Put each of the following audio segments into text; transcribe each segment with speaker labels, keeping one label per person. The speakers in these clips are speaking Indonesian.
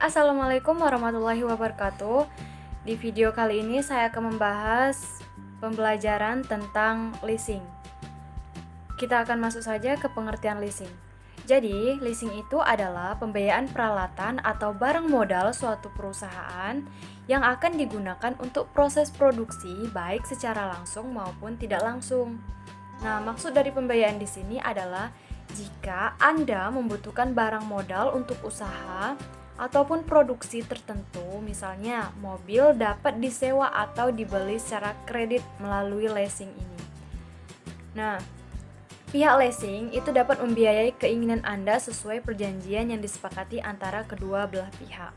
Speaker 1: Assalamualaikum warahmatullahi wabarakatuh. Di video kali ini saya akan membahas pembelajaran tentang leasing. Kita akan masuk saja ke pengertian leasing. Jadi, leasing itu adalah pembiayaan peralatan atau barang modal suatu perusahaan yang akan digunakan untuk proses produksi baik secara langsung maupun tidak langsung. Nah, maksud dari pembiayaan di sini adalah jika Anda membutuhkan barang modal untuk usaha ataupun produksi tertentu, misalnya mobil dapat disewa atau dibeli secara kredit melalui leasing ini. Nah, pihak leasing itu dapat membiayai keinginan Anda sesuai perjanjian yang disepakati antara kedua belah pihak.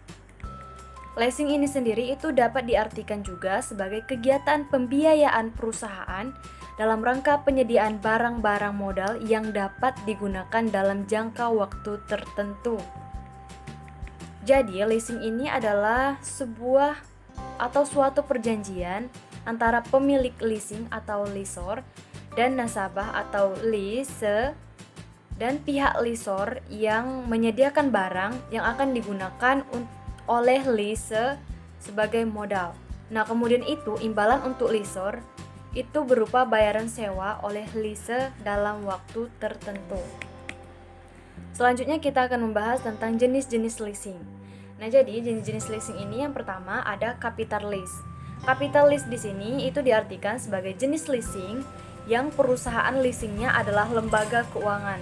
Speaker 1: Leasing ini sendiri itu dapat diartikan juga sebagai kegiatan pembiayaan perusahaan dalam rangka penyediaan barang-barang modal yang dapat digunakan dalam jangka waktu tertentu. Jadi, leasing ini adalah sebuah atau suatu perjanjian antara pemilik leasing atau lessor dan nasabah atau lease dan pihak lessor yang menyediakan barang yang akan digunakan oleh lease sebagai modal. Nah, kemudian itu imbalan untuk lessor itu berupa bayaran sewa oleh lease dalam waktu tertentu. Selanjutnya kita akan membahas tentang jenis-jenis leasing. Nah, jadi jenis-jenis leasing ini yang pertama ada capital lease. Capital lease di sini itu diartikan sebagai jenis leasing yang perusahaan leasingnya adalah lembaga keuangan.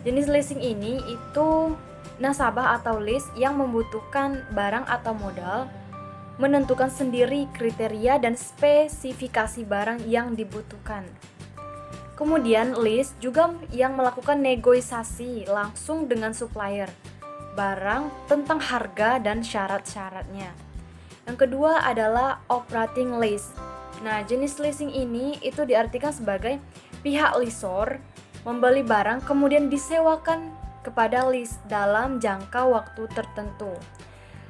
Speaker 1: Jenis leasing ini itu nasabah atau lease yang membutuhkan barang atau modal, menentukan sendiri kriteria dan spesifikasi barang yang dibutuhkan. Kemudian lease juga yang melakukan negosiasi langsung dengan supplier barang tentang harga dan syarat-syaratnya. Yang kedua adalah operating lease. Nah, jenis leasing ini itu diartikan sebagai pihak lessor membeli barang kemudian disewakan kepada lease dalam jangka waktu tertentu.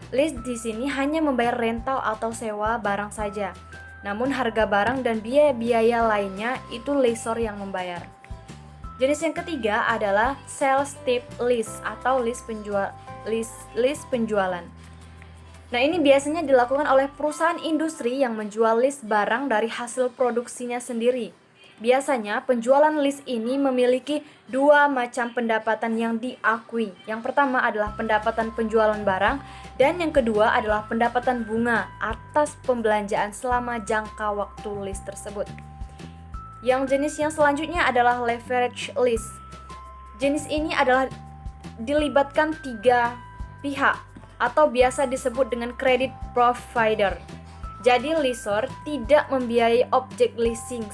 Speaker 1: Lease di sini hanya membayar rental atau sewa barang saja. Namun harga barang dan biaya-biaya lainnya itu lessor yang membayar. Jenis yang ketiga adalah sales type lease atau lease penjualan. Nah, ini biasanya dilakukan oleh perusahaan industri yang menjual lease barang dari hasil produksinya sendiri. Biasanya penjualan lease ini memiliki dua macam pendapatan yang diakui. Yang pertama adalah pendapatan penjualan barang dan yang kedua adalah pendapatan bunga atas pembelanjaan selama jangka waktu lease tersebut. Yang jenis yang selanjutnya adalah leverage lease. Jenis ini adalah dilibatkan tiga pihak atau biasa disebut dengan credit provider. Jadi lessor tidak membiayai objek leasing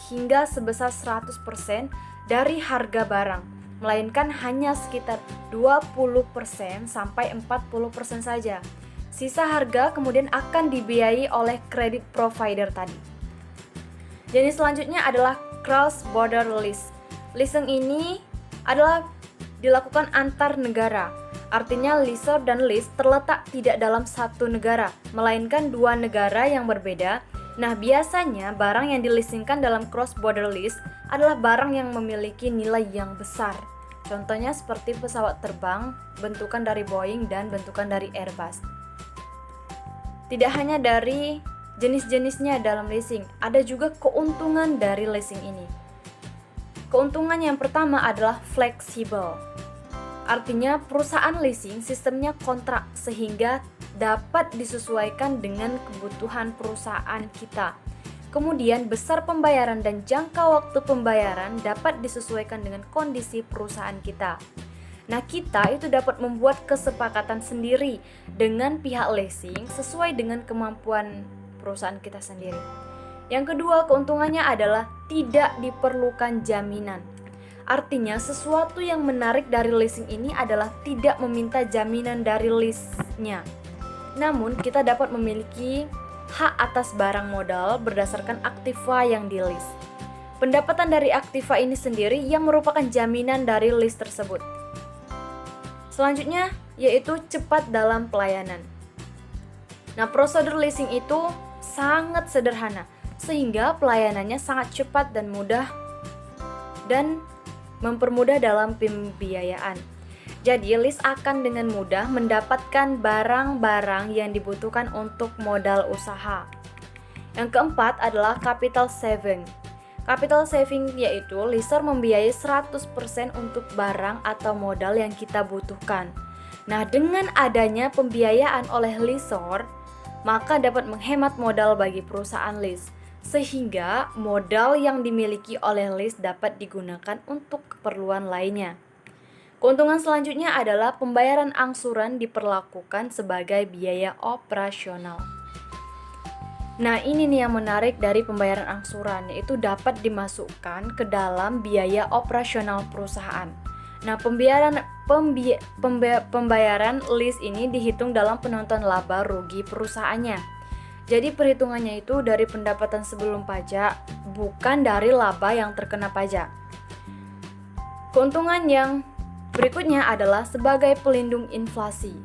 Speaker 1: hingga sebesar 100% dari harga barang, melainkan hanya sekitar 20% sampai 40% saja. Sisa harga kemudian akan dibiayai oleh credit provider tadi. Jenis selanjutnya adalah cross border lease. Leasing ini adalah dilakukan antar negara. Artinya lessor dan lease terletak tidak dalam satu negara, melainkan dua negara yang berbeda. Nah, biasanya barang yang dileasingkan dalam cross border lease adalah barang yang memiliki nilai yang besar. Contohnya seperti pesawat terbang bentukan dari Boeing dan bentukan dari Airbus. Tidak hanya dari jenis-jenisnya dalam leasing, ada juga keuntungan dari leasing ini. Keuntungan yang pertama adalah fleksibel. Artinya perusahaan leasing sistemnya kontrak sehingga dapat disesuaikan dengan kebutuhan perusahaan kita. Kemudian besar pembayaran dan jangka waktu pembayaran dapat disesuaikan dengan kondisi perusahaan kita. Nah, kita itu dapat membuat kesepakatan sendiri dengan pihak leasing sesuai dengan kemampuan perusahaan kita sendiri. Yang kedua, keuntungannya adalah tidak diperlukan jaminan. Artinya sesuatu yang menarik dari leasing ini adalah tidak meminta jaminan dari lease-nya. Namun kita dapat memiliki hak atas barang modal berdasarkan aktiva yang di-lease. Pendapatan dari aktiva ini sendiri yang merupakan jaminan dari lease tersebut. Selanjutnya yaitu cepat dalam pelayanan. Nah, prosedur leasing itu sangat sederhana sehingga pelayanannya sangat cepat dan mudah dan mempermudah dalam pembiayaan. Jadi, lease akan dengan mudah mendapatkan barang-barang yang dibutuhkan untuk modal usaha. Yang keempat adalah capital saving. Capital saving yaitu leaser membiayai 100% untuk barang atau modal yang kita butuhkan. Nah, dengan adanya pembiayaan oleh lessor, maka dapat menghemat modal bagi perusahaan lease, sehingga modal yang dimiliki oleh lease dapat digunakan untuk keperluan lainnya. Keuntungan selanjutnya adalah pembayaran angsuran diperlakukan sebagai biaya operasional. Nah, ini nih yang menarik dari pembayaran angsuran, yaitu dapat dimasukkan ke dalam biaya operasional perusahaan. Nah, pembayaran lease ini dihitung dalam penentuan laba rugi perusahaannya. Jadi perhitungannya itu dari pendapatan sebelum pajak, bukan dari laba yang terkena pajak. Keuntungan yang berikutnya adalah sebagai pelindung inflasi.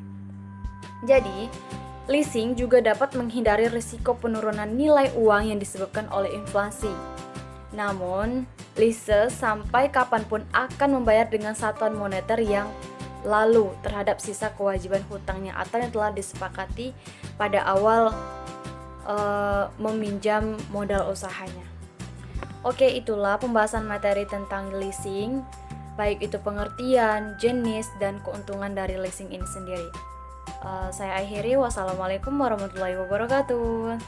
Speaker 1: Jadi, leasing juga dapat menghindari risiko penurunan nilai uang yang disebabkan oleh inflasi. Namun, lease sampai kapanpun akan membayar dengan satuan moneter yang lalu terhadap sisa kewajiban hutangnya atau yang telah disepakati pada awal meminjam modal usahanya. Oke, itulah pembahasan materi tentang leasing, baik itu pengertian, jenis, dan keuntungan dari leasing ini sendiri. Saya akhiri, wassalamualaikum warahmatullahi wabarakatuh.